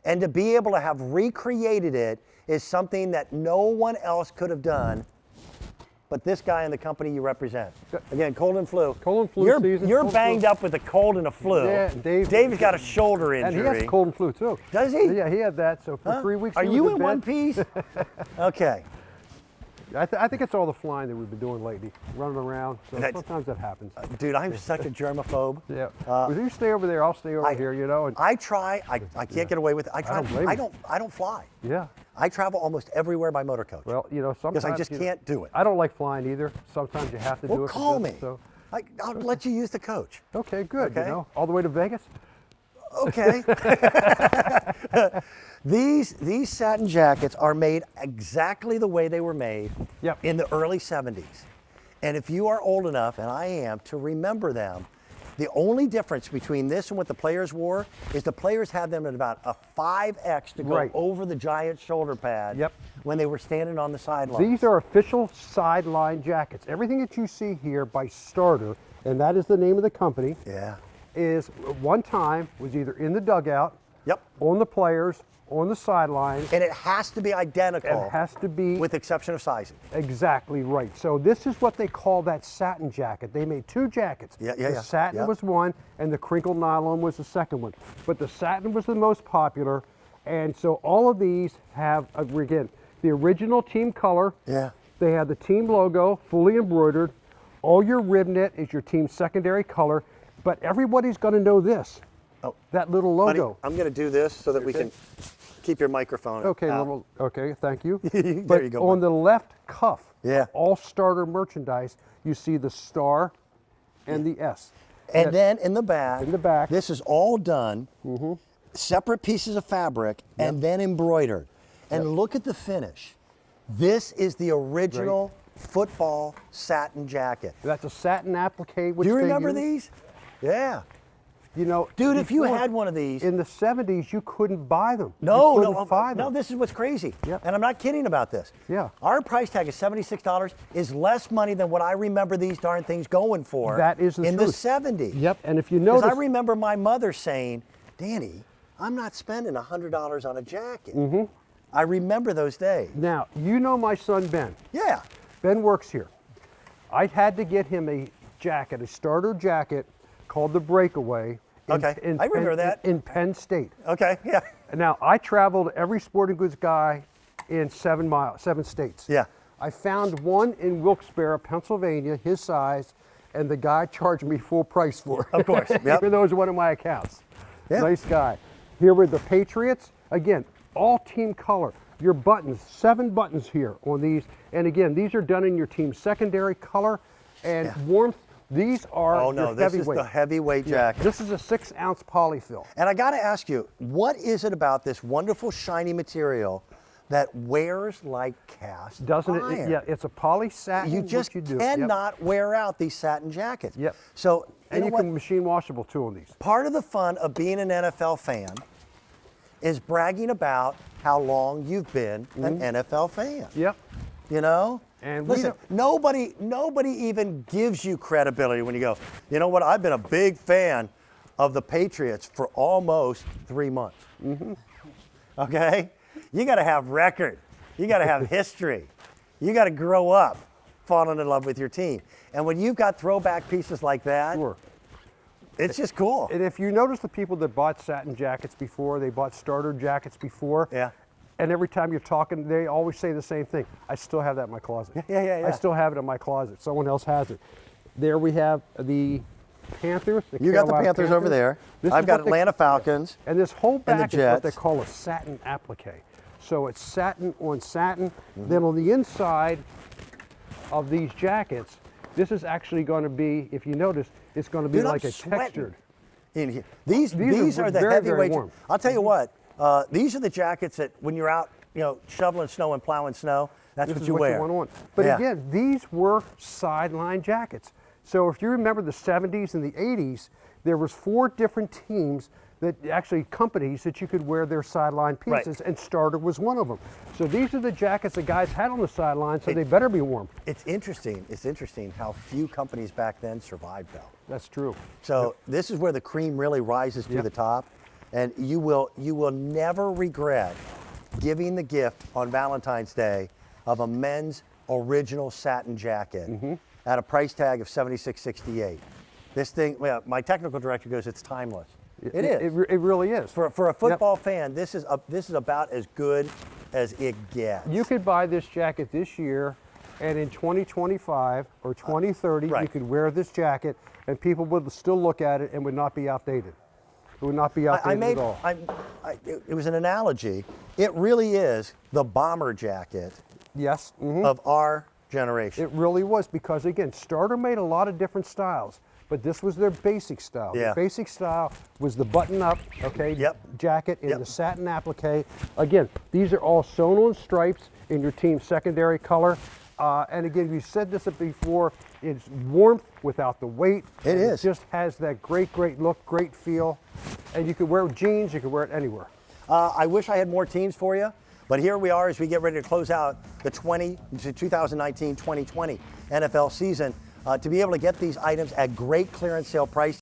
And to be able to have recreated it is something that no one else could have done but this guy and the company you represent. Again, cold and flu. Cold and flu season. You're banged up with the cold and the flu. Yeah, Dave's got a shoulder injury. And he has cold and flu too. Does he? Yeah, he had that. So for 3 weeks. Are you in one piece? Okay. I think it's all the flying that we've been doing lately, running around. So sometimes that happens. Dude, I'm such a germaphobe. Yeah. Well, you stay over there, I'll stay over here. You know. And I try. I can't get away with it. I try. I don't fly. Yeah. I travel almost everywhere by motor coach. Well, you know, sometimes because I just can't do it. I don't like flying either. Sometimes you have to do it. Well, call me. So. I'll let you use the coach. Okay, good. Okay? You know, all the way to Vegas. Okay. These satin jackets are made exactly the way they were made in the early 70s. And if you are old enough, and I am, to remember them, the only difference between this and what the players wore is the players had them at about a 5X to go over the giant shoulder pad when they were standing on the sidelines. These are official sideline jackets. Everything that you see here by Starter, and that is the name of the company, is one time was either in the dugout, on the players, on the sidelines. And it has to be identical. It has to be. With exception of sizing. Exactly right. So this is what they call that satin jacket. They made two jackets. The satin was one and the crinkled nylon was the second one. But the satin was the most popular. And so all of these have, again, the original team color. Yeah. They have the team logo fully embroidered. All your rib knit is your team's secondary color. But everybody's going to know this. That little logo. Buddy, I'm going to do this so that we can keep your microphone out. Okay, thank you. There you go. On the left cuff, all Starter merchandise, you see the star and the S. And then in the back, this is all done, separate pieces of fabric, and then embroidered. And look at the finish. This is the original football satin jacket. That's a satin applique. Do you remember these? Yeah. You know, dude, if you had one of these in the 70s, you couldn't buy them. No, this is what's crazy. And I'm not kidding about this. Our price tag is $76 is less money than what I remember these darn things going for. That is the in truth. the 70s. Yep, and if you notice, I remember my mother saying, "Danny, I'm not spending $100 on a jacket." I remember those days. Now, you know my son Ben. Yeah. Ben works here. I had to get him a jacket, a Starter jacket called the Breakaway. I remember that. In Penn State. Okay, yeah. Now, I traveled every sporting goods guy in 7 states. Yeah. I found one in Wilkes-Barre, Pennsylvania, his size, and the guy charged me full price for it. Of course, Even though it was one of my accounts. Nice guy. Here with the Patriots, again, all team color. Your buttons, 7 buttons here on these. And again, these are done in your team's secondary color and warmth. These are this is the heavyweight jacket. This is a 6-ounce polyfill. And I got to ask you, what is it about this wonderful shiny material that wears like cast iron? Yeah, it's a poly satin. You just cannot wear out these satin jackets. So, and you can machine washable too on these. Part of the fun of being an NFL fan is bragging about how long you've been an NFL fan. You know? And listen, nobody even gives you credibility when you go, you know what, I've been a big fan of the Patriots for almost 3 months. Okay? You got to have record. You got to have history. You got to grow up falling in love with your team. And when you've got throwback pieces like that, it's just cool. And if you notice the people that bought satin jackets before, they bought Starter jackets before. And every time you're talking, they always say the same thing. I still have that in my closet. I still have it in my closet. Someone else has it. There we have the Panthers. You got the Panthers over there. I've got Atlanta Falcons. And this whole back is what they call a satin applique. So it's satin on satin. Then on the inside of these jackets, this is actually going to be, if you notice, it's going to be like a textured. In here. These are the heavyweight. I'll tell you what. These are the jackets that when you're out, shoveling snow and plowing snow, that's what you wear. But again, these were sideline jackets. So if you remember the 70s and the 80s, there was 4 different teams companies that you could wear their sideline pieces, and Starter was one of them. So these are the jackets the guys had on the sideline, so they better be warm. It's interesting how few companies back then survived, though. That's true. So this is where the cream really rises to the top. And you will never regret giving the gift on Valentine's Day of a men's original satin jacket at a price tag of $76.68. This thing, well, my technical director goes, it's timeless. It is. It really is. For a football fan, this is about as good as it gets. You could buy this jacket this year, and in 2025 or 2030, right. you could wear this jacket, and people would still look at it and would not be outdated. It would not be outdated at all. It was an analogy. It really is the bomber jacket Yes. of our generation. It really was, because again, Starter made a lot of different styles, but this was their basic style. Yeah. The basic style was the button-up, okay, Yep. jacket in Yep. the satin applique. Again, these are all sewn on stripes in your team's secondary color. And again, we said this before, it's warmth without the weight. It is. It just has that great look, great feel. And you could wear it with jeans, you could wear it anywhere. I wish I had more teams for you, but here we are as we get ready to close out the 2019-2020 NFL season. To be able to get these items at great clearance sale prices.